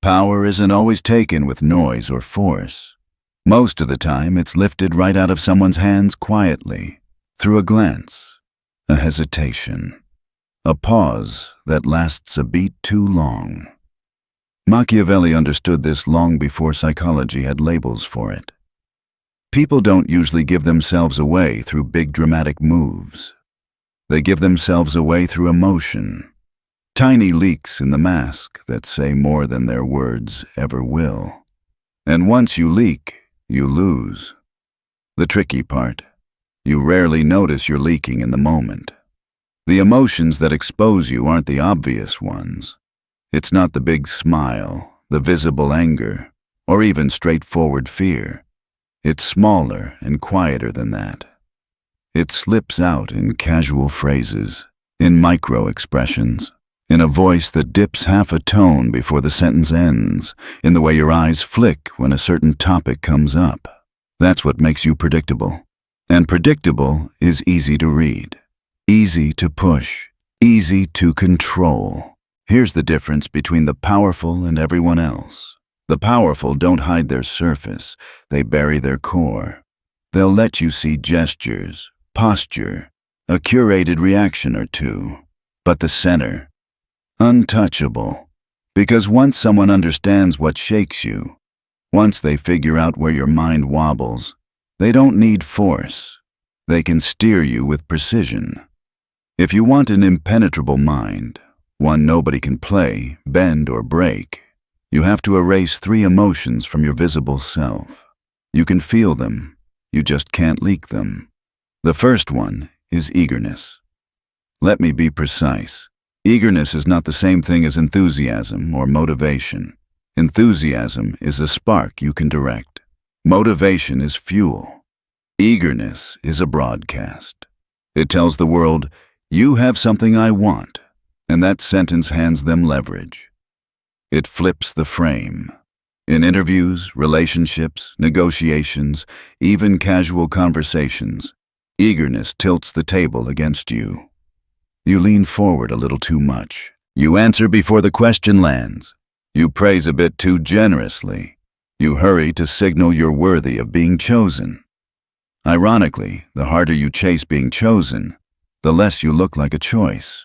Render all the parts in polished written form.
Power isn't always taken with noise or force. Most of the time, it's lifted right out of someone's hands quietly, through a glance, a hesitation, a pause that lasts a beat too long. Machiavelli understood this long before psychology had labels for it. People don't usually give themselves away through big dramatic moves. They give themselves away through emotion, tiny leaks in the mask that say more than their words ever will. And once you leak, you lose. The tricky part, you rarely notice you're leaking in the moment. The emotions that expose you aren't the obvious ones. It's not the big smile, the visible anger, or even straightforward fear. It's smaller and quieter than that. It slips out in casual phrases, in micro-expressions, in a voice that dips half a tone before the sentence ends, in the way your eyes flick when a certain topic comes up. That's what makes you predictable. And predictable is easy to read, easy to push, easy to control. Here's the difference between the powerful and everyone else. The powerful don't hide their surface, they bury their core. They'll let you see gestures, posture, a curated reaction or two. But the center, untouchable. Because once someone understands what shakes you, once they figure out where your mind wobbles, they don't need force. They can steer you with precision. If you want an impenetrable mind, one nobody can play, bend, or break, you have to erase 3 emotions from your visible self. You can feel them, you just can't leak them. The first one is eagerness. Let me be precise. Eagerness is not the same thing as enthusiasm or motivation. Enthusiasm is a spark you can direct. Motivation is fuel. Eagerness is a broadcast. It tells the world, "You have something I want," and that sentence hands them leverage. It flips the frame. In interviews, relationships, negotiations, even casual conversations, eagerness tilts the table against you. You lean forward a little too much. You answer before the question lands. You praise a bit too generously. You hurry to signal you're worthy of being chosen. Ironically, the harder you chase being chosen, the less you look like a choice.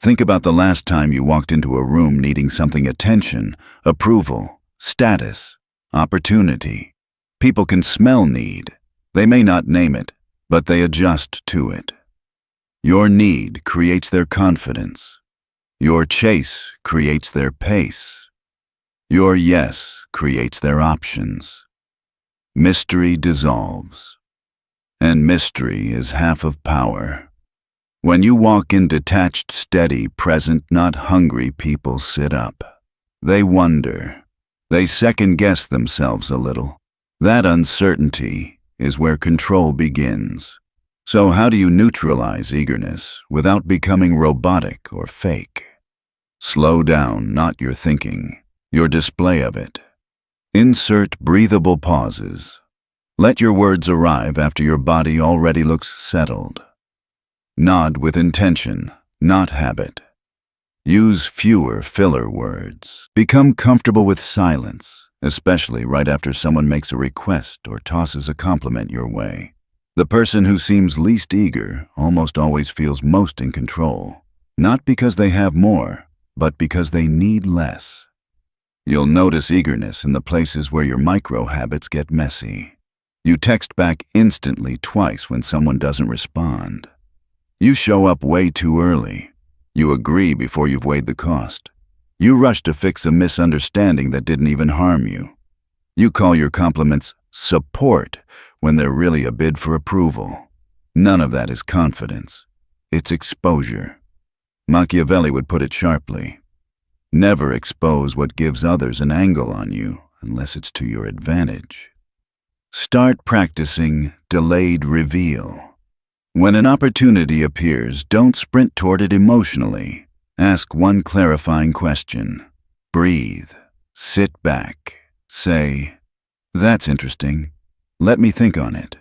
Think about the last time you walked into a room needing something: attention, approval, status, opportunity. People can smell need. They may not name it, but they adjust to it. Your need creates their confidence. Your chase creates their pace. Your yes creates their options. Mystery dissolves. And mystery is half of power. When you walk in detached, steady, present, not hungry, people sit up. They wonder. They second-guess themselves a little. That uncertainty is where control begins. So how do you neutralize eagerness without becoming robotic or fake? Slow down, not your thinking, your display of it. Insert breathable pauses. Let your words arrive after your body already looks settled. Nod with intention, not habit. Use fewer filler words. Become comfortable with silence, especially right after someone makes a request or tosses a compliment your way. The person who seems least eager almost always feels most in control, not because they have more, but because they need less. You'll notice eagerness in the places where your micro-habits get messy. You text back instantly twice when someone doesn't respond. You show up way too early. You agree before you've weighed the cost. You rush to fix a misunderstanding that didn't even harm you. You call your compliments support when they're really a bid for approval. None of that is confidence. It's exposure. Machiavelli would put it sharply. Never expose what gives others an angle on you unless it's to your advantage. Start practicing delayed reveal. When an opportunity appears, don't sprint toward it emotionally. Ask one clarifying question. Breathe. Sit back. Say, "That's interesting. Let me think on it."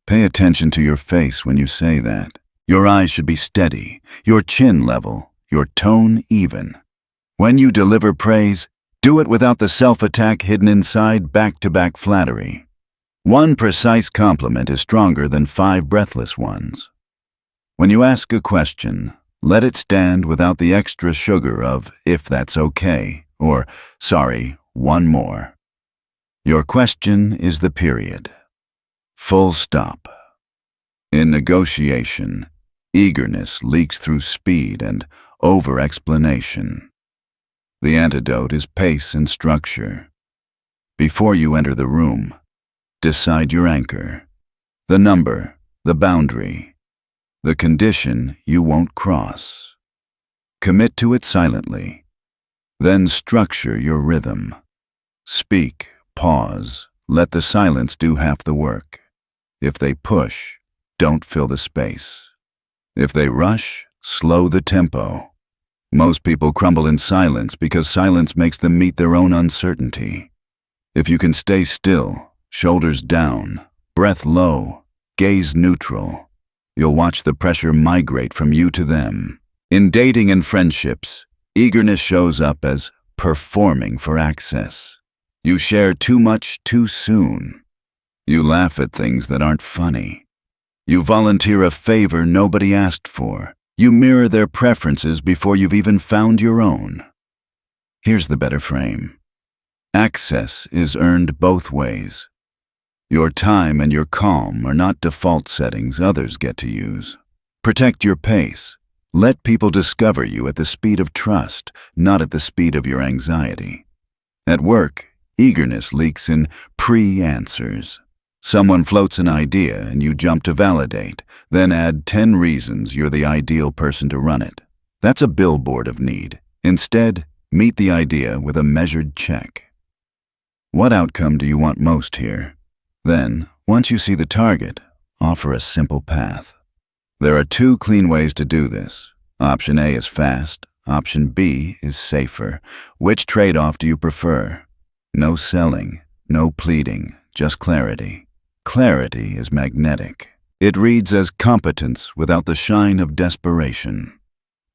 Pay attention to your face when you say that. Your eyes should be steady, your chin level, your tone even. When you deliver praise, Do it without the self-attack hidden inside back-to-back flattery. One precise compliment is stronger than 5 breathless ones. When you ask a question, let it stand without the extra sugar of, if that's okay, or, sorry, one more. Your question is the period. Full stop. In negotiation, eagerness leaks through speed and over-explanation. The antidote is pace and structure. Before you enter the room, decide your anchor, the number, the boundary, the condition you won't cross. Commit to it silently. Then structure your rhythm. Speak, pause, let the silence do half the work. If they push, don't fill the space. If they rush, slow the tempo. Most people crumble in silence because silence makes them meet their own uncertainty. If you can stay still, shoulders down, breath low, gaze neutral, you'll watch the pressure migrate from you to them. In dating and friendships, eagerness shows up as performing for access. You share too much too soon. You laugh at things that aren't funny. You volunteer a favor nobody asked for. You mirror their preferences before you've even found your own. Here's the better frame. Access is earned both ways. Your time and your calm are not default settings others get to use. Protect your pace. Let people discover you at the speed of trust, not at the speed of your anxiety. At work, eagerness leaks in pre-answers. Someone floats an idea and you jump to validate, then add 10 reasons you're the ideal person to run it. That's a billboard of need. Instead, meet the idea with a measured check. What outcome do you want most here? Then, once you see the target, offer a simple path. There are 2 clean ways to do this. Option A is fast. Option B is safer. Which trade-off do you prefer? No selling, no pleading, just clarity. Clarity is magnetic. It reads as competence without the shine of desperation.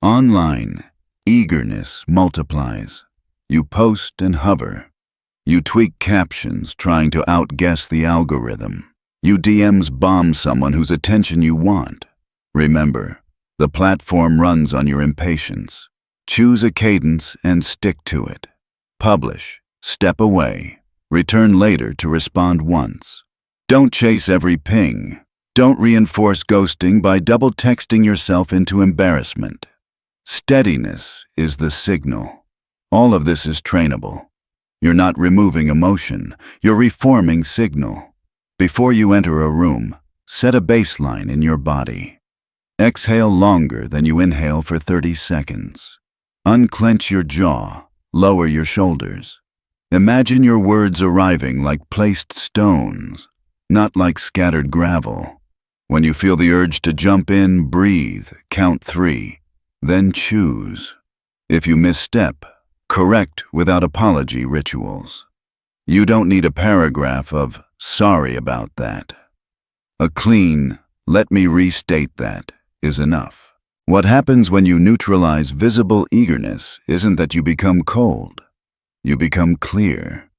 Online, eagerness multiplies. You post and hover. You tweak captions trying to outguess the algorithm. You DMs bomb someone whose attention you want. Remember, the platform runs on your impatience. Choose a cadence and stick to it. Publish, step away, return later to respond once. Don't chase every ping. Don't reinforce ghosting by double texting yourself into embarrassment. Steadiness is the signal. All of this is trainable. You're not removing emotion, you're reforming signal. Before you enter a room, set a baseline in your body. Exhale longer than you inhale for 30 seconds. Unclench your jaw, lower your shoulders. Imagine your words arriving like placed stones, not like scattered gravel. When you feel the urge to jump in, breathe, count 3, then choose. If you misstep, correct without apology rituals. You don't need a paragraph of "sorry about that." A clean "let me restate that" is enough. What happens when you neutralize visible eagerness isn't that you become cold. You become clear.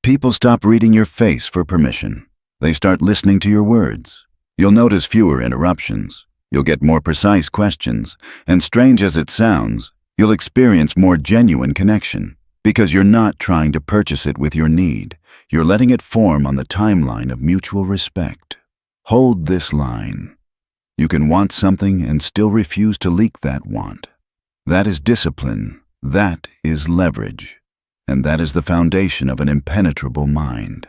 People stop reading your face for permission. They start listening to your words. You'll notice fewer interruptions. You'll get more precise questions. And strange as it sounds, you'll experience more genuine connection. Because you're not trying to purchase it with your need. You're letting it form on the timeline of mutual respect. Hold this line. You can want something and still refuse to leak that want. That is discipline. That is leverage. And that is the foundation of an impenetrable mind.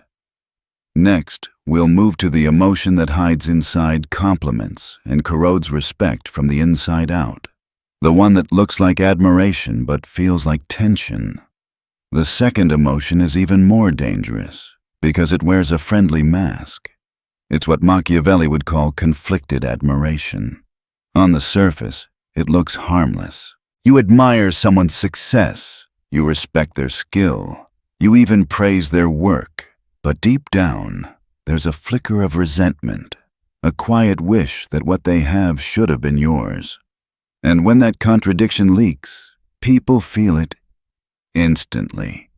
Next, we'll move to the emotion that hides inside compliments and corrodes respect from the inside out. The one that looks like admiration but feels like tension. The second emotion is even more dangerous because it wears a friendly mask. It's what Machiavelli would call conflicted admiration. On the surface, it looks harmless. You admire someone's success. You respect their skill. You even praise their work. But deep down, there's a flicker of resentment, a quiet wish that what they have should have been yours. And when that contradiction leaks, people feel it instantly.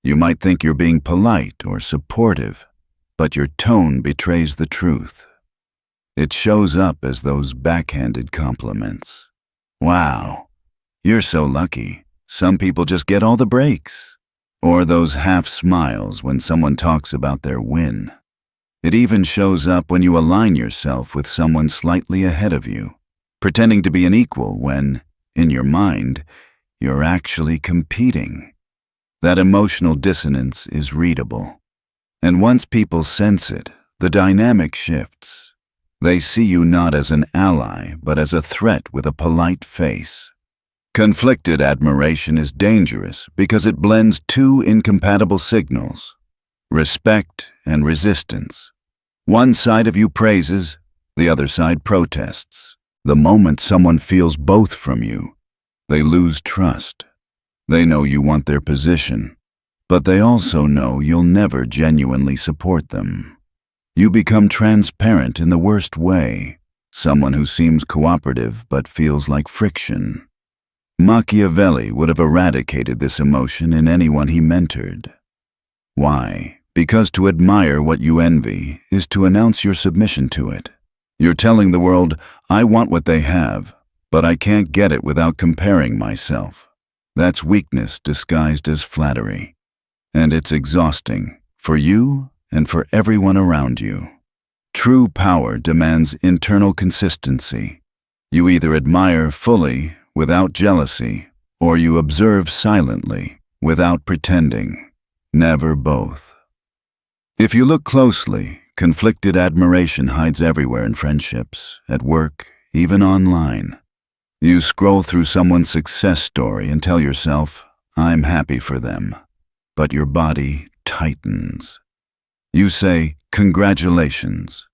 You might think you're being polite or supportive, but your tone betrays the truth. It shows up as those backhanded compliments. Wow, you're so lucky. Some people just get all the breaks. Or those half smiles when someone talks about their win. It even shows up when you align yourself with someone slightly ahead of you, pretending to be an equal when, in your mind, you're actually competing. That emotional dissonance is readable. And once people sense it, the dynamic shifts. They see you not as an ally, but as a threat with a polite face. Conflicted admiration is dangerous because it blends two incompatible signals: respect and resistance. One side of you praises, the other side protests. The moment someone feels both from you, they lose trust. They know you want their position, but they also know you'll never genuinely support them. You become transparent in the worst way, someone who seems cooperative but feels like friction. Machiavelli would have eradicated this emotion in anyone he mentored. Why? Because to admire what you envy is to announce your submission to it. You're telling the world, I want what they have, but I can't get it without comparing myself. That's weakness disguised as flattery. And it's exhausting, for you and for everyone around you. True power demands internal consistency. You either admire fully, without jealousy, or you observe silently, without pretending. Never both. If you look closely, conflicted admiration hides everywhere in friendships, at work, even online. You scroll through someone's success story and tell yourself, I'm happy for them. But your body tightens. You say, congratulations,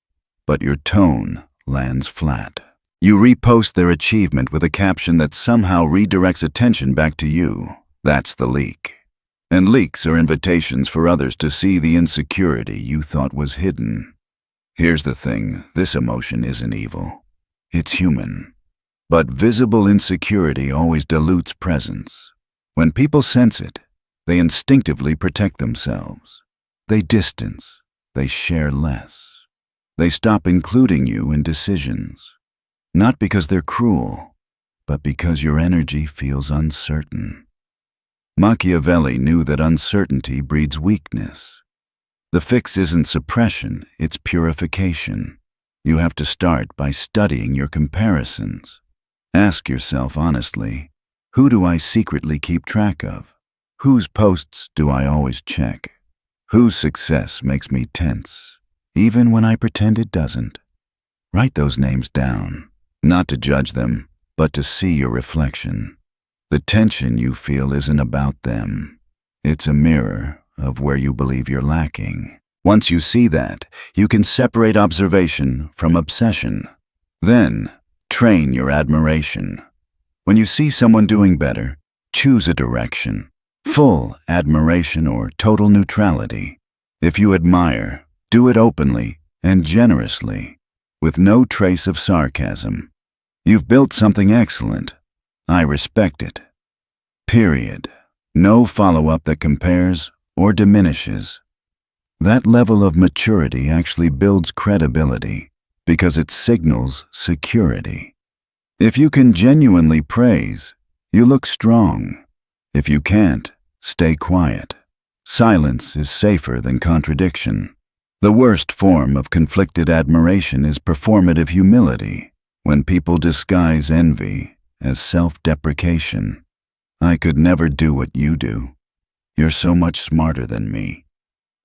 but your tone lands flat. You repost their achievement with a caption that somehow redirects attention back to you. That's the leak. And leaks are invitations for others to see the insecurity you thought was hidden. Here's the thing, this emotion isn't evil. It's human. But visible insecurity always dilutes presence. When people sense it, they instinctively protect themselves. They distance. They share less. They stop including you in decisions. Not because they're cruel, but because your energy feels uncertain. Machiavelli knew that uncertainty breeds weakness. The fix isn't suppression, it's purification. You have to start by studying your comparisons. Ask yourself honestly, who do I secretly keep track of? Whose posts do I always check? Whose success makes me tense, even when I pretend it doesn't? Write those names down, not to judge them, but to see your reflection. The tension you feel isn't about them. It's a mirror of where you believe you're lacking. Once you see that, you can separate observation from obsession. Then, train your admiration. When you see someone doing better, choose a direction. Full admiration or total neutrality. If you admire, do it openly and generously, with no trace of sarcasm. You've built something excellent. I respect it. Period. No follow-up that compares or diminishes. That level of maturity actually builds credibility because it signals security. If you can genuinely praise, you look strong. If you can't, stay quiet. Silence is safer than contradiction. The worst form of conflicted admiration is performative humility, when people disguise envy as self-deprecation. I could never do what you do. You're so much smarter than me.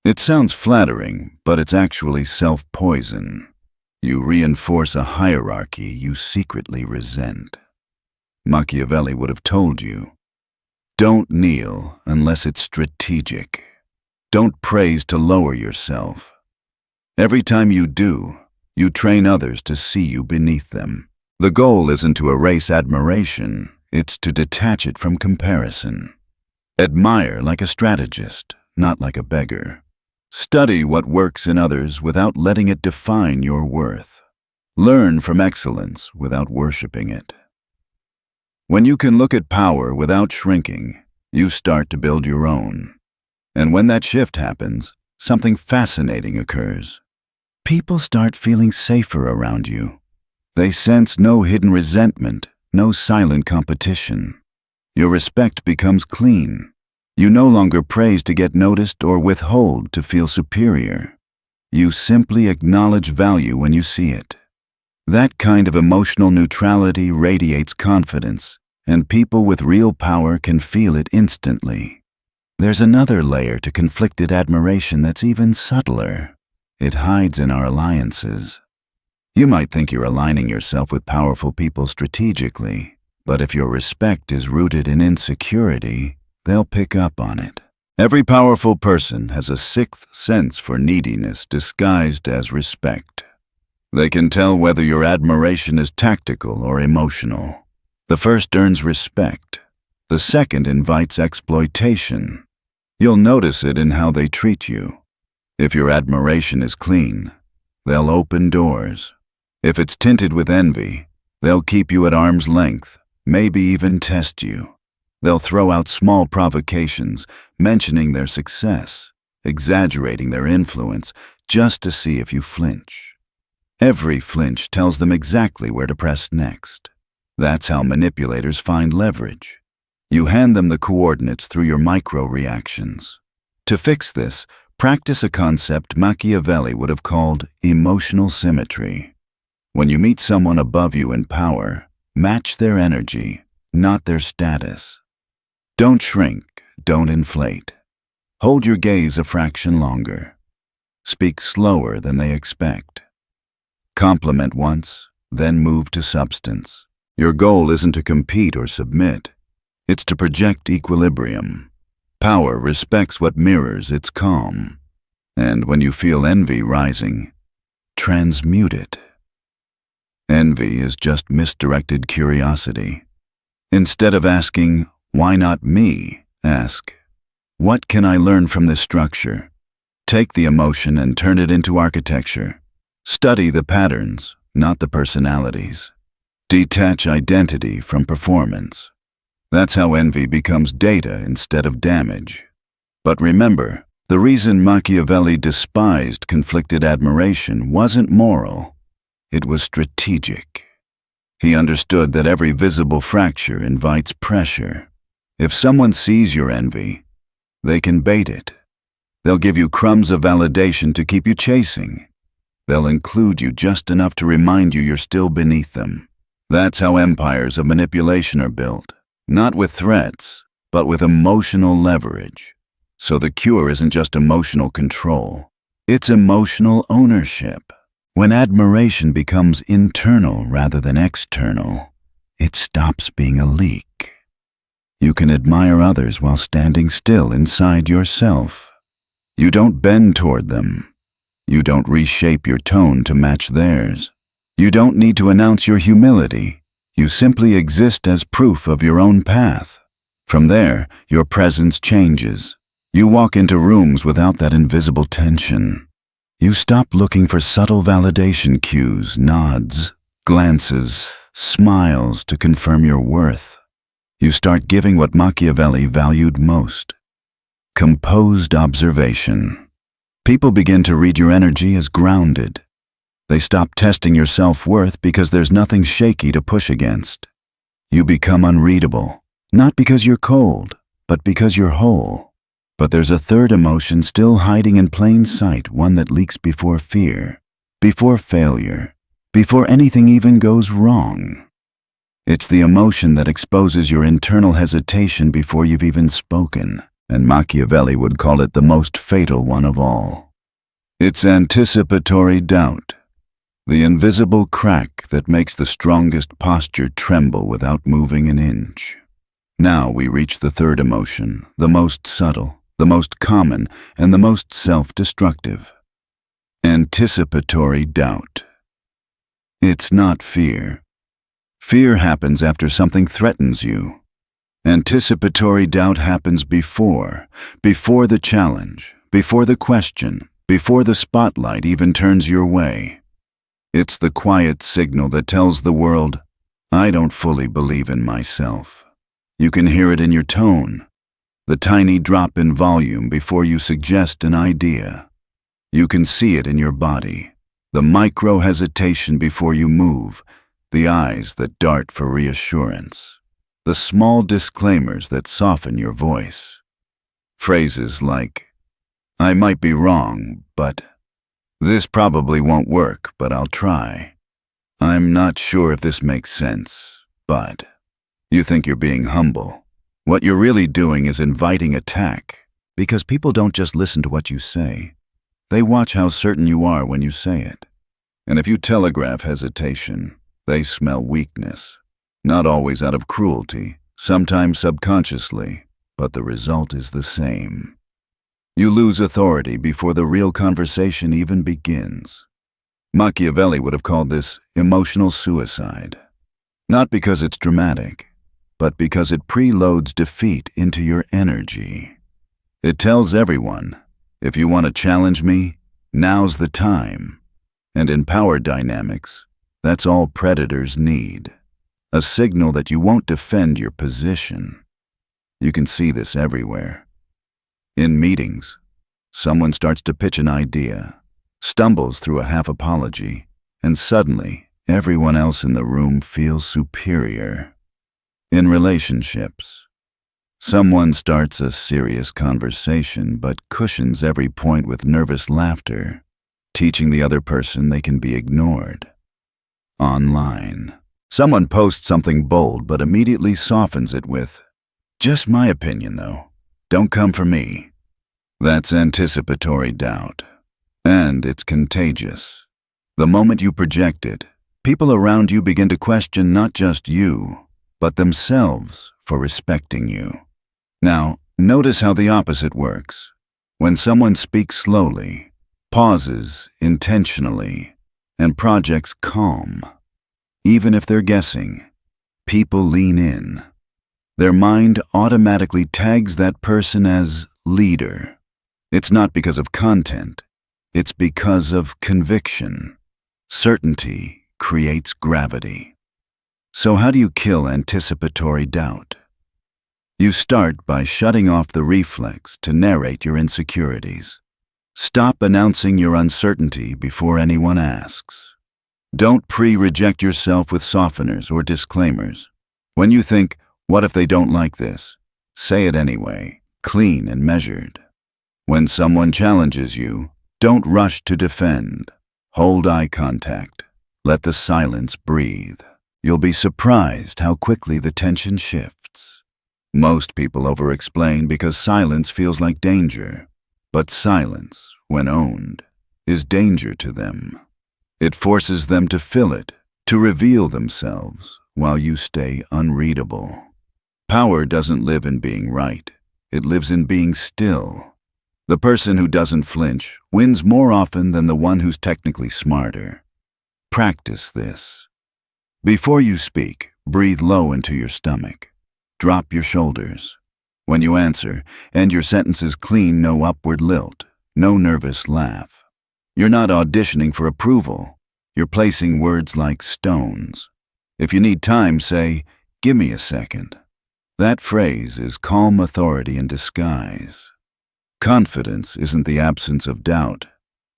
It sounds flattering, but it's actually self-poison. You reinforce a hierarchy you secretly resent. Machiavelli would have told you, don't kneel unless it's strategic. Don't praise to lower yourself. Every time you do, you train others to see you beneath them. The goal isn't to erase admiration, it's to detach it from comparison. Admire like a strategist, not like a beggar. Study what works in others without letting it define your worth. Learn from excellence without worshiping it. When you can look at power without shrinking, you start to build your own. And when that shift happens, something fascinating occurs. People start feeling safer around you. They sense no hidden resentment, no silent competition. Your respect becomes clean. You no longer praise to get noticed or withhold to feel superior. You simply acknowledge value when you see it. That kind of emotional neutrality radiates confidence, and people with real power can feel it instantly. There's another layer to conflicted admiration that's even subtler. It hides in our alliances. You might think you're aligning yourself with powerful people strategically, but if your respect is rooted in insecurity, they'll pick up on it. Every powerful person has a sixth sense for neediness disguised as respect. They can tell whether your admiration is tactical or emotional. The first earns respect. The second invites exploitation. You'll notice it in how they treat you. If your admiration is clean, they'll open doors. If it's tinted with envy, they'll keep you at arm's length, maybe even test you. They'll throw out small provocations, mentioning their success, exaggerating their influence, just to see if you flinch. Every flinch tells them exactly where to press next. That's how manipulators find leverage. You hand them the coordinates through your micro-reactions. To fix this, practice a concept Machiavelli would have called emotional symmetry. When you meet someone above you in power, match their energy, not their status. Don't shrink, don't inflate. Hold your gaze a fraction longer. Speak slower than they expect. Compliment once, then move to substance. Your goal isn't to compete or submit. It's to project equilibrium. Power respects what mirrors its calm. And when you feel envy rising, transmute it. Envy is just misdirected curiosity. Instead of asking, "Why not me?" ask, "What can I learn from this structure?" Take the emotion and turn it into architecture. Study the patterns, not the personalities. Detach identity from performance. That's how envy becomes data instead of damage. But remember, the reason Machiavelli despised conflicted admiration wasn't moral. It was strategic. He understood that every visible fracture invites pressure. If someone sees your envy, they can bait it. They'll give you crumbs of validation to keep you chasing. They'll include you just enough to remind you you're still beneath them. That's how empires of manipulation are built. Not with threats, but with emotional leverage. So the cure isn't just emotional control. It's emotional ownership. When admiration becomes internal rather than external, it stops being a leak. You can admire others while standing still inside yourself. You don't bend toward them. You don't reshape your tone to match theirs. You don't need to announce your humility. You simply exist as proof of your own path. From there, your presence changes. You walk into rooms without that invisible tension. You stop looking for subtle validation cues, nods, glances, smiles to confirm your worth. You start giving what Machiavelli valued most: composed observation. People begin to read your energy as grounded. They stop testing your self-worth because there's nothing shaky to push against. You become unreadable, not because you're cold, but because you're whole. But there's a third emotion still hiding in plain sight, one that leaks before fear, before failure, before anything even goes wrong. It's the emotion that exposes your internal hesitation before you've even spoken, and Machiavelli would call it the most fatal one of all. It's anticipatory doubt, the invisible crack that makes the strongest posture tremble without moving an inch. Now we reach the third emotion, the most subtle, the most common, and the most self-destructive. Anticipatory doubt. It's not fear. Fear happens after something threatens you. Anticipatory doubt happens before the challenge, before the question, before the spotlight even turns your way. It's the quiet signal that tells the world, "I don't fully believe in myself." You can hear it in your tone, the tiny drop in volume before you suggest an idea. You can see it in your body, the micro-hesitation before you move, the eyes that dart for reassurance, the small disclaimers that soften your voice. Phrases like, "I might be wrong, but this probably won't work, but I'll try. I'm not sure if this makes sense, but..." You think you're being humble. What you're really doing is inviting attack, because people don't just listen to what you say. They watch how certain you are when you say it. And if you telegraph hesitation, they smell weakness. Not always out of cruelty, sometimes subconsciously, but the result is the same. You lose authority before the real conversation even begins. Machiavelli would have called this emotional suicide. Not because it's dramatic, but because it preloads defeat into your energy. It tells everyone, if you want to challenge me, now's the time. And in power dynamics, that's all predators need. A signal that you won't defend your position. You can see this everywhere. In meetings, someone starts to pitch an idea, stumbles through a half apology, and suddenly everyone else in the room feels superior. In relationships, someone starts a serious conversation but cushions every point with nervous laughter, teaching the other person they can be ignored. Online, someone posts something bold but immediately softens it with, "Just my opinion though, don't come for me." That's anticipatory doubt, and it's contagious. The moment you project it, people around you begin to question not just you, but themselves for respecting you. Now, notice how the opposite works. When someone speaks slowly, pauses intentionally, and projects calm, even if they're guessing, people lean in. Their mind automatically tags that person as leader. It's not because of content, it's because of conviction. Certainty creates gravity. So how do you kill anticipatory doubt? You start by shutting off the reflex to narrate your insecurities. Stop announcing your uncertainty before anyone asks. Don't pre-reject yourself with softeners or disclaimers. When you think, "What if they don't like this?" say it anyway, clean and measured. When someone challenges you, don't rush to defend. Hold eye contact. Let the silence breathe. You'll be surprised how quickly the tension shifts. Most people over-explain because silence feels like danger. But silence, when owned, is danger to them. It forces them to fill it, to reveal themselves, while you stay unreadable. Power doesn't live in being right. It lives in being still. The person who doesn't flinch wins more often than the one who's technically smarter. Practice this. Before you speak, breathe low into your stomach. Drop your shoulders. When you answer, end your sentences clean, no upward lilt, no nervous laugh. You're not auditioning for approval. You're placing words like stones. If you need time, say, "Give me a second." That phrase is calm authority in disguise. Confidence isn't the absence of doubt.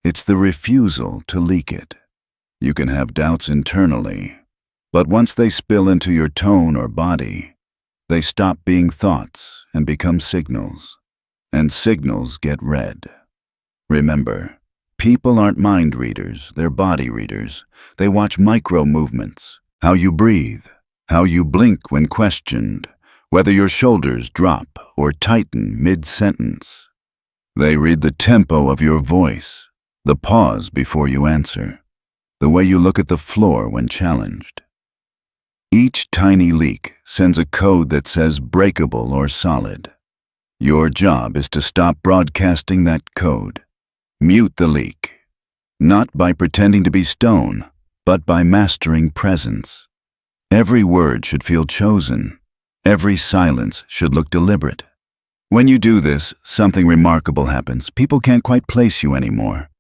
It's the refusal to leak it. You can have doubts internally, but once they spill into your tone or body, they stop being thoughts and become signals. And signals get read. Remember, people aren't mind readers, they're body readers. They watch micro movements, how you breathe, how you blink when questioned, whether your shoulders drop or tighten mid-sentence. They read the tempo of your voice, the pause before you answer, the way you look at the floor when challenged. Each tiny leak sends a code that says breakable or solid. Your job is to stop broadcasting that code. Mute the leak, not by pretending to be stone, but by mastering presence. Every word should feel chosen. Every silence should look deliberate. When you do this, something remarkable happens. People can't quite place you anymore.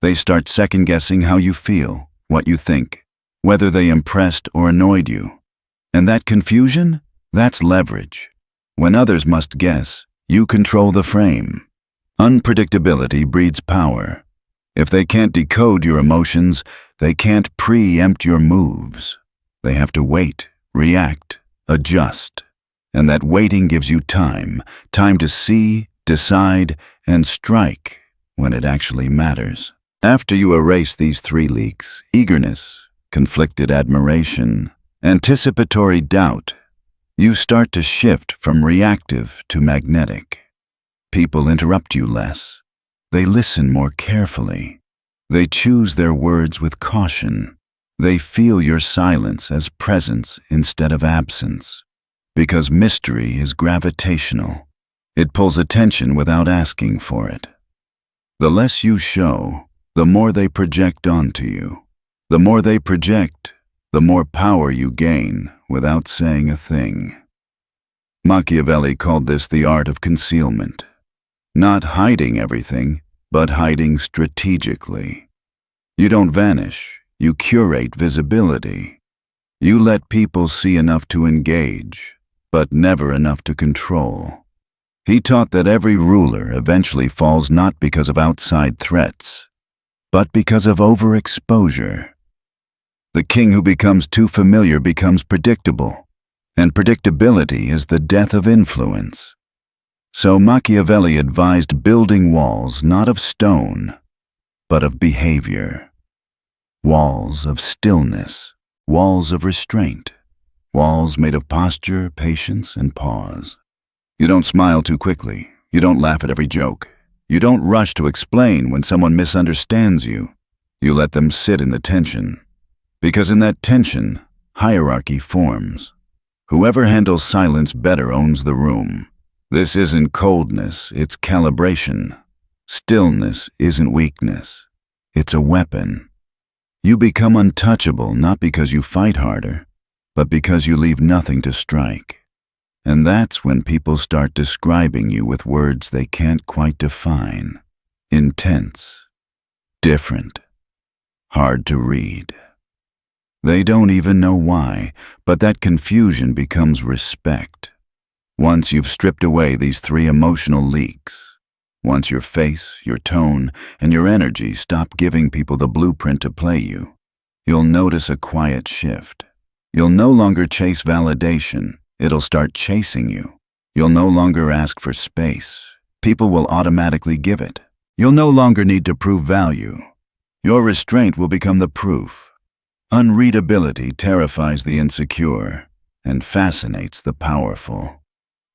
They start second-guessing how you feel, what you think, whether they impressed or annoyed you. And that confusion? That's leverage. When others must guess, You control the frame. Unpredictability breeds power. If they can't decode your emotions, they can't preempt your moves. They have to wait, react, adjust. And that waiting gives you time to see, decide, and strike when it actually matters. After you erase these 3 leaks, eagerness, conflicted admiration, anticipatory doubt, you start to shift from reactive to magnetic. People interrupt you less. They listen more carefully. They choose their words with caution. They feel your silence as presence instead of absence. Because mystery is gravitational. It pulls attention without asking for it. The less you show, the more they project onto you. The more they project, the more power you gain without saying a thing. Machiavelli called this the art of concealment. Not hiding everything, but hiding strategically. You don't vanish, you curate visibility. You let people see enough to engage, but never enough to control. He taught that every ruler eventually falls not because of outside threats, but because of overexposure. The king who becomes too familiar becomes predictable, and predictability is the death of influence. So Machiavelli advised building walls not of stone, but of behavior. Walls of stillness, walls of restraint, walls made of posture, patience, and pause. You don't smile too quickly. You don't laugh at every joke. You don't rush to explain when someone misunderstands you. You let them sit in the tension. Because in that tension, hierarchy forms. Whoever handles silence better owns the room. This isn't coldness, it's calibration. Stillness isn't weakness. It's a weapon. You become untouchable not because you fight harder, but because you leave nothing to strike. And that's when people start describing you with words they can't quite define. Intense, different, hard to read. They don't even know why, but that confusion becomes respect. Once you've stripped away these 3 emotional leaks, once your face, your tone, and your energy stop giving people the blueprint to play you, you'll notice a quiet shift. You'll no longer chase validation. It'll start chasing you. You'll no longer ask for space. People will automatically give it. You'll no longer need to prove value. Your restraint will become the proof. Unreadability terrifies the insecure and fascinates the powerful.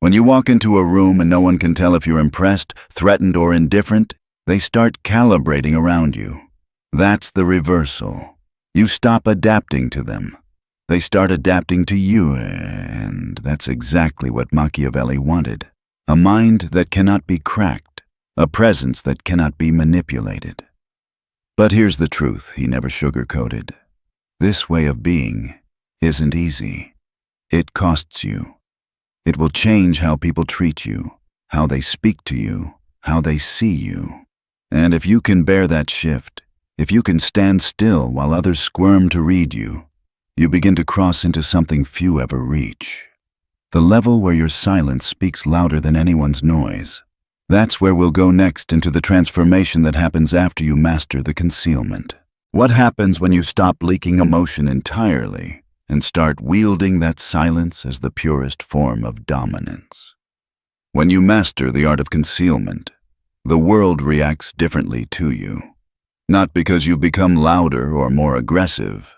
When you walk into a room and no one can tell if you're impressed, threatened, or indifferent, they start calibrating around you. That's the reversal. You stop adapting to them. They start adapting to you, and that's exactly what Machiavelli wanted. A mind that cannot be cracked, a presence that cannot be manipulated. But here's the truth he never sugarcoated. This way of being isn't easy. It costs you. It will change how people treat you, how they speak to you, how they see you. And if you can bear that shift, if you can stand still while others squirm to read you, you begin to cross into something few ever reach. The level where your silence speaks louder than anyone's noise. That's where we'll go next, into the transformation that happens after you master the concealment. What happens when you stop leaking emotion entirely and start wielding that silence as the purest form of dominance? When you master the art of concealment, the world reacts differently to you. Not because you've become louder or more aggressive,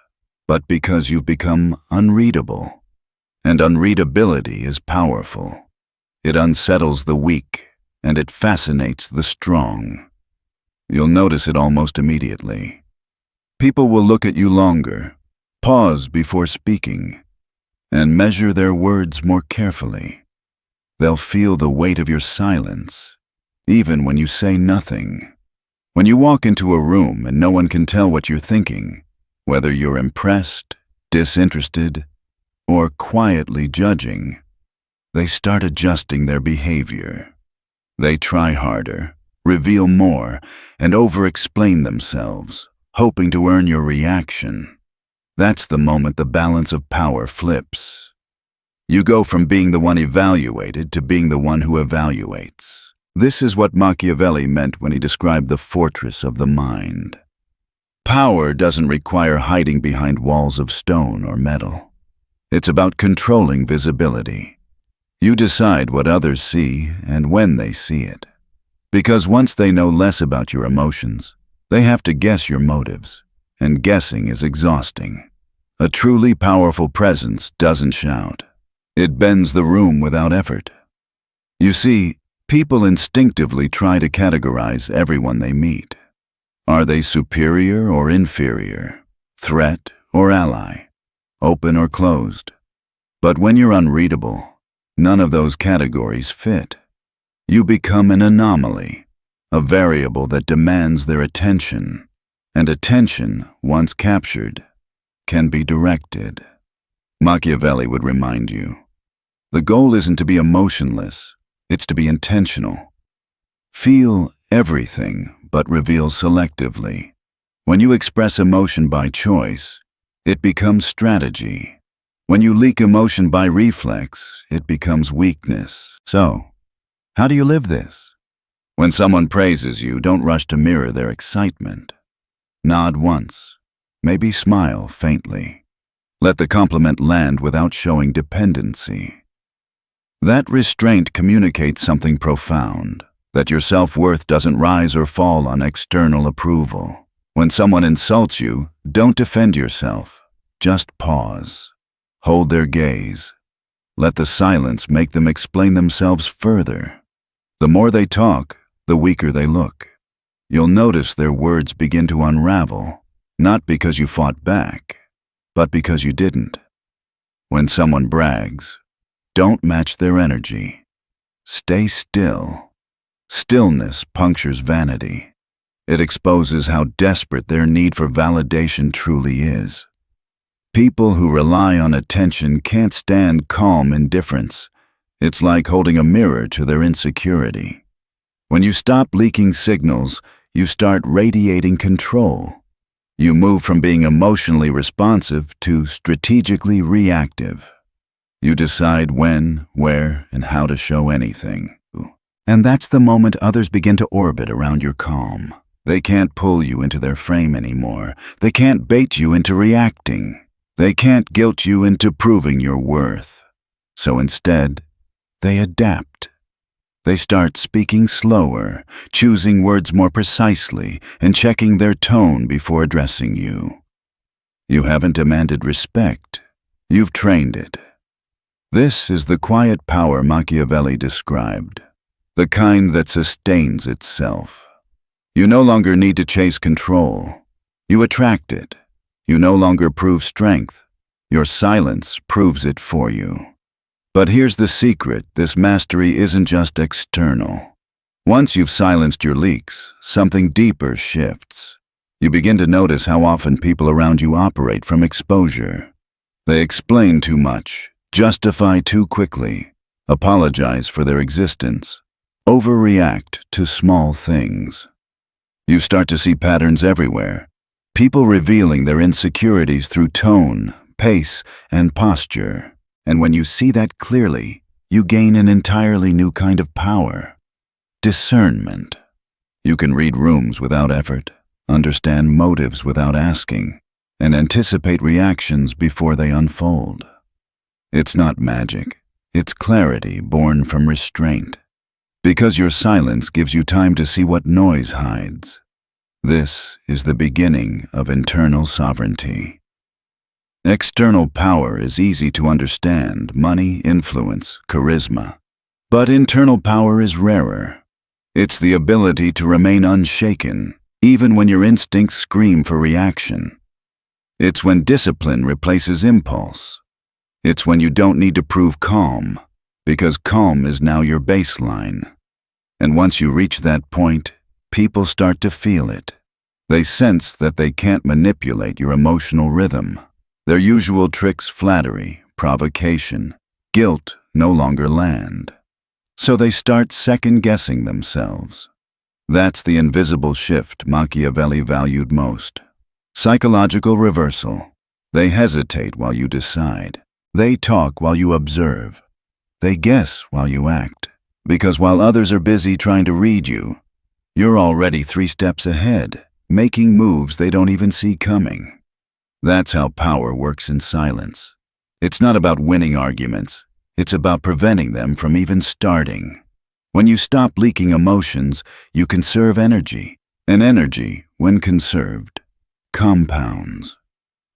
but because you've become unreadable. And unreadability is powerful. It unsettles the weak, and it fascinates the strong. You'll notice it almost immediately. People will look at you longer, pause before speaking, and measure their words more carefully. They'll feel the weight of your silence, even when you say nothing. When you walk into a room and no one can tell what you're thinking, whether you're impressed, disinterested, or quietly judging, they start adjusting their behavior. They try harder, reveal more, and over-explain themselves, hoping to earn your reaction. That's the moment the balance of power flips. You go from being the one evaluated to being the one who evaluates. This is what Machiavelli meant when he described the fortress of the mind. Power doesn't require hiding behind walls of stone or metal. It's about controlling visibility. You decide what others see and when they see it. Because once they know less about your emotions, they have to guess your motives, and guessing is exhausting. A truly powerful presence doesn't shout. It bends the room without effort. You see, people instinctively try to categorize everyone they meet. Are they superior or inferior? Threat or ally? Open or closed? But when you're unreadable, none of those categories fit. You become an anomaly, a variable that demands their attention, and attention, once captured, can be directed. Machiavelli would remind you, the goal isn't to be emotionless, it's to be intentional. Feel everything, but reveal selectively. When you express emotion by choice, it becomes strategy. When you leak emotion by reflex, it becomes weakness. So, how do you live this? When someone praises you, don't rush to mirror their excitement. Nod once, maybe smile faintly. Let the compliment land without showing dependency. That restraint communicates something profound, that your self-worth doesn't rise or fall on external approval. When someone insults you, don't defend yourself. Just pause. Hold their gaze. Let the silence make them explain themselves further. The more they talk, the weaker they look. You'll notice their words begin to unravel, not because you fought back, but because you didn't. When someone brags, don't match their energy. Stay still. Stillness punctures vanity. It exposes how desperate their need for validation truly is. People who rely on attention can't stand calm indifference. It's like holding a mirror to their insecurity. When you stop leaking signals, you start radiating control. You move from being emotionally responsive to strategically reactive. You decide when, where, and how to show anything. And that's the moment others begin to orbit around your calm. They can't pull you into their frame anymore. They can't bait you into reacting. They can't guilt you into proving your worth. So instead, they adapt. They start speaking slower, choosing words more precisely, and checking their tone before addressing you. You haven't demanded respect. You've trained it. This is the quiet power Machiavelli described, the kind that sustains itself. You no longer need to chase control. You attract it. You no longer prove strength. Your silence proves it for you. But here's the secret, this mastery isn't just external. Once you've silenced your leaks, something deeper shifts. You begin to notice how often people around you operate from exposure. They explain too much, justify too quickly, apologize for their existence, overreact to small things. You start to see patterns everywhere. People revealing their insecurities through tone, pace, and posture. And when you see that clearly, you gain an entirely new kind of power. Discernment. You can read rooms without effort, understand motives without asking, and anticipate reactions before they unfold. It's not magic. It's clarity born from restraint. Because your silence gives you time to see what noise hides. This is the beginning of internal sovereignty. External power is easy to understand, money, influence, charisma. But internal power is rarer. It's the ability to remain unshaken, even when your instincts scream for reaction. It's when discipline replaces impulse. It's when you don't need to prove calm, because calm is now your baseline. And once you reach that point, people start to feel it. They sense that they can't manipulate your emotional rhythm. Their usual tricks, flattery, provocation, guilt, no longer land. So they start second-guessing themselves. That's the invisible shift Machiavelli valued most. Psychological reversal. They hesitate while you decide. They talk while you observe. They guess while you act. Because while others are busy trying to read you, you're already 3 steps ahead, making moves they don't even see coming. That's how power works in silence. It's not about winning arguments. It's about preventing them from even starting. When you stop leaking emotions, you conserve energy. And energy, when conserved, compounds.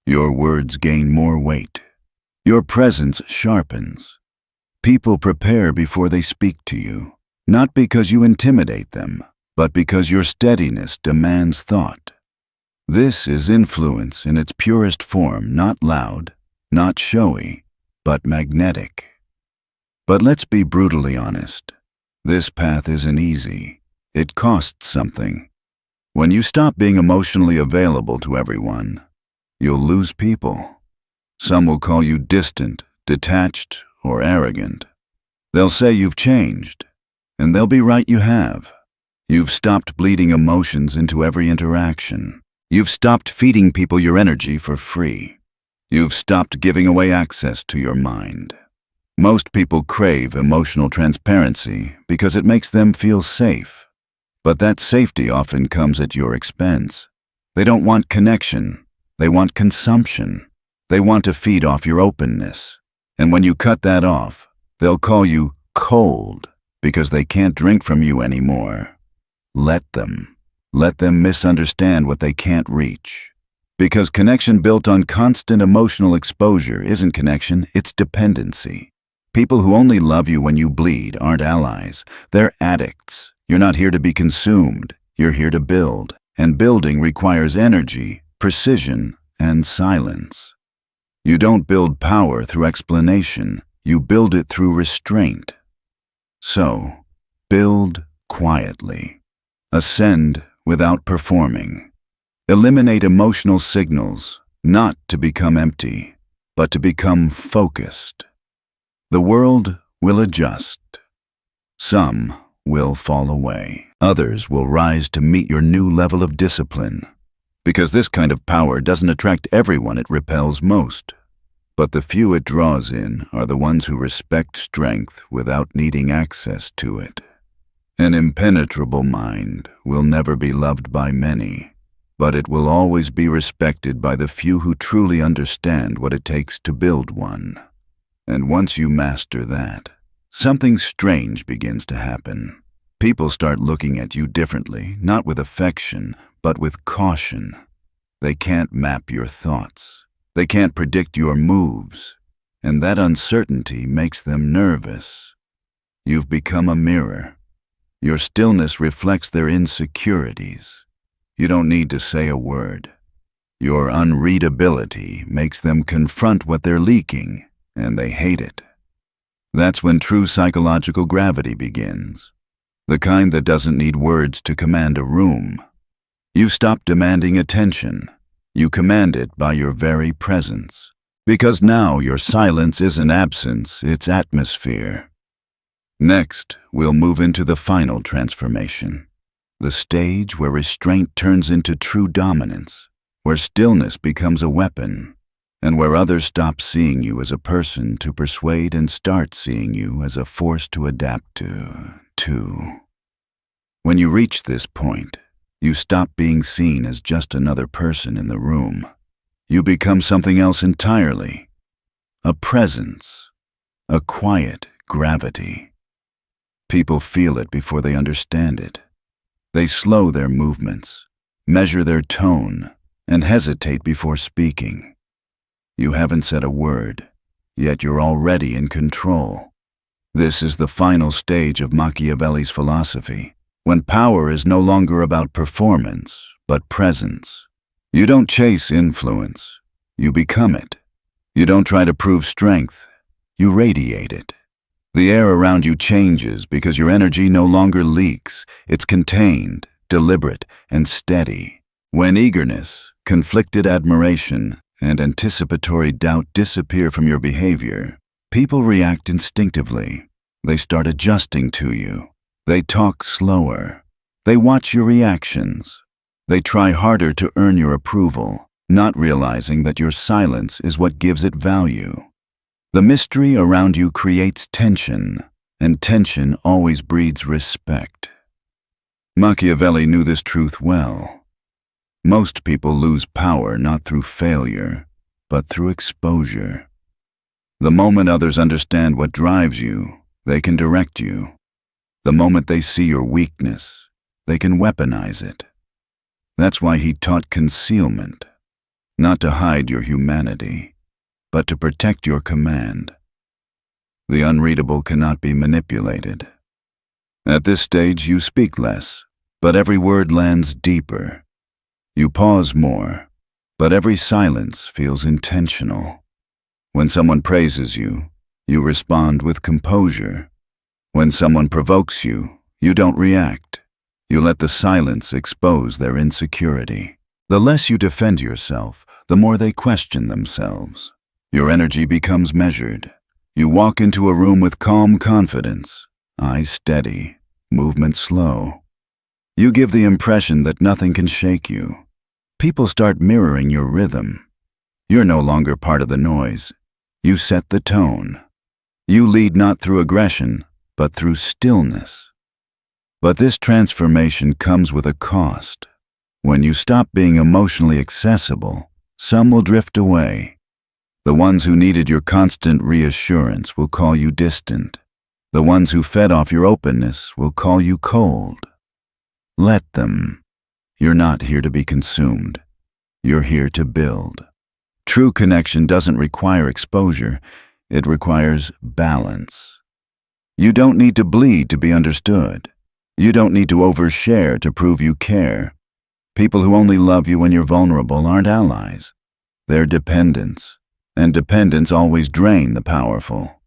Your words gain more weight. Your presence sharpens. People prepare before they speak to you, not because you intimidate them, but because your steadiness demands thought. This is influence in its purest form, not loud, not showy, but magnetic. But let's be brutally honest. This path isn't easy. It costs something. When you stop being emotionally available to everyone, you'll lose people. Some will call you distant, detached, or arrogant. They'll say you've changed, and they'll be right, you have. You've stopped bleeding emotions into every interaction. You've stopped feeding people your energy for free. You've stopped giving away access to your mind. Most people crave emotional transparency because it makes them feel safe. But that safety often comes at your expense. They don't want connection. They want consumption. They want to feed off your openness. And when you cut that off, they'll call you cold because they can't drink from you anymore. Let them. Let them misunderstand what they can't reach. Because connection built on constant emotional exposure isn't connection, it's dependency. People who only love you when you bleed aren't allies. They're addicts. You're not here to be consumed. You're here to build. And building requires energy, precision, and silence. You don't build power through explanation. You build it through restraint. So, build quietly. Ascend without performing. Eliminate emotional signals, not to become empty, but to become focused. The world will adjust. Some will fall away. Others will rise to meet your new level of discipline. Because this kind of power doesn't attract everyone, it repels most. But the few it draws in are the ones who respect strength without needing access to it. An impenetrable mind will never be loved by many, but it will always be respected by the few who truly understand what it takes to build one. And once you master that, something strange begins to happen. People start looking at you differently, not with affection, but with caution. They can't map your thoughts. They can't predict your moves. And that uncertainty makes them nervous. You've become a mirror. Your stillness reflects their insecurities. You don't need to say a word. Your unreadability makes them confront what they're leaking, and they hate it. That's when true psychological gravity begins. The kind that doesn't need words to command a room. You stop demanding attention. You command it by your very presence. Because now your silence isn't absence, it's atmosphere. Next, we'll move into the final transformation. The stage where restraint turns into true dominance, where stillness becomes a weapon, and where others stop seeing you as a person to persuade and start seeing you as a force to adapt to. When you reach this point, you stop being seen as just another person in the room. You become something else entirely. A presence, a quiet gravity. People feel it before they understand it. They slow their movements, measure their tone, and hesitate before speaking. You haven't said a word, yet you're already in control. This is the final stage of Machiavelli's philosophy, when power is no longer about performance, but presence. You don't chase influence, you become it. You don't try to prove strength, you radiate it. The air around you changes because your energy no longer leaks. It's contained, deliberate, and steady. When eagerness, conflicted admiration, and anticipatory doubt disappear from your behavior, people react instinctively. They start adjusting to you. They talk slower. They watch your reactions. They try harder to earn your approval, not realizing that your silence is what gives it value. The mystery around you creates tension, and tension always breeds respect. Machiavelli knew this truth well. Most people lose power not through failure, but through exposure. The moment others understand what drives you, they can direct you. The moment they see your weakness, they can weaponize it. That's why he taught concealment, not to hide your humanity, but to protect your command. The unreadable cannot be manipulated. At this stage, you speak less, but every word lands deeper. You pause more, but every silence feels intentional. When someone praises you, you respond with composure. When someone provokes you, you don't react. You let the silence expose their insecurity. The less you defend yourself, the more they question themselves. Your energy becomes measured. You walk into a room with calm confidence, eyes steady, movement slow. You give the impression that nothing can shake you. People start mirroring your rhythm. You're no longer part of the noise. You set the tone. You lead not through aggression, but through stillness. But this transformation comes with a cost. When you stop being emotionally accessible, some will drift away. The ones who needed your constant reassurance will call you distant. The ones who fed off your openness will call you cold. Let them. You're not here to be consumed. You're here to build. True connection doesn't require exposure. It requires balance. You don't need to bleed to be understood. You don't need to overshare to prove you care. People who only love you when you're vulnerable aren't allies. They're dependents, and dependents always drain the powerful.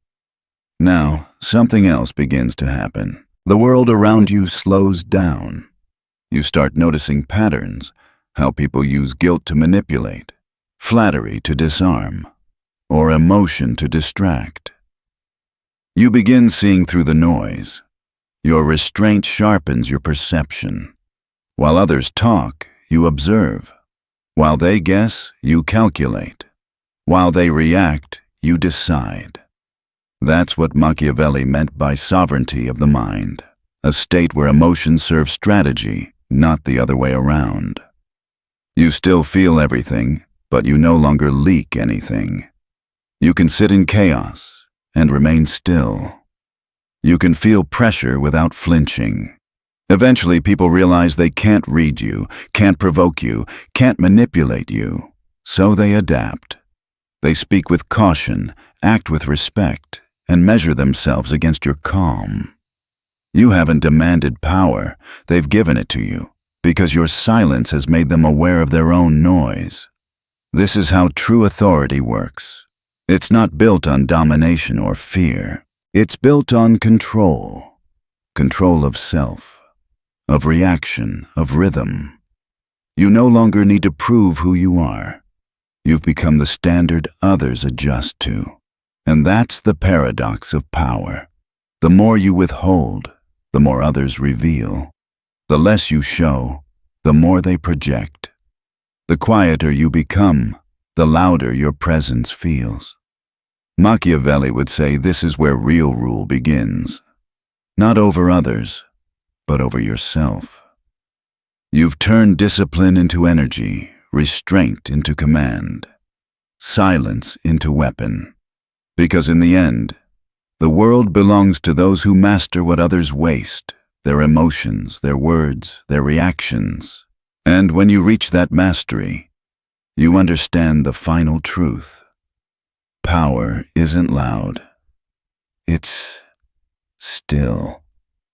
Now, something else begins to happen. The world around you slows down. You start noticing patterns, how people use guilt to manipulate, flattery to disarm, or emotion to distract. You begin seeing through the noise. Your restraint sharpens your perception. While others talk, you observe. While they guess, you calculate. While they react, you decide. That's what Machiavelli meant by sovereignty of the mind, a state where emotion serves strategy, not the other way around. You still feel everything, but you no longer leak anything. You can sit in chaos and remain still. You can feel pressure without flinching. Eventually, people realize they can't read you, can't provoke you, can't manipulate you, so they adapt. They speak with caution, act with respect, and measure themselves against your calm. You haven't demanded power, they've given it to you, because your silence has made them aware of their own noise. This is how true authority works. It's not built on domination or fear. It's built on control. Control of self, of reaction, of rhythm. You no longer need to prove who you are. You've become the standard others adjust to. And that's the paradox of power. The more you withhold, the more others reveal. The less you show, the more they project. The quieter you become, the louder your presence feels. Machiavelli would say this is where real rule begins. Not over others, but over yourself. You've turned discipline into energy, restraint into command, silence into weapon. Because in the end, the world belongs to those who master what others waste, their emotions, their words, their reactions. And when you reach that mastery, you understand the final truth. Power isn't loud. It's still.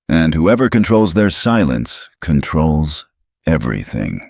And whoever controls their silence controls everything.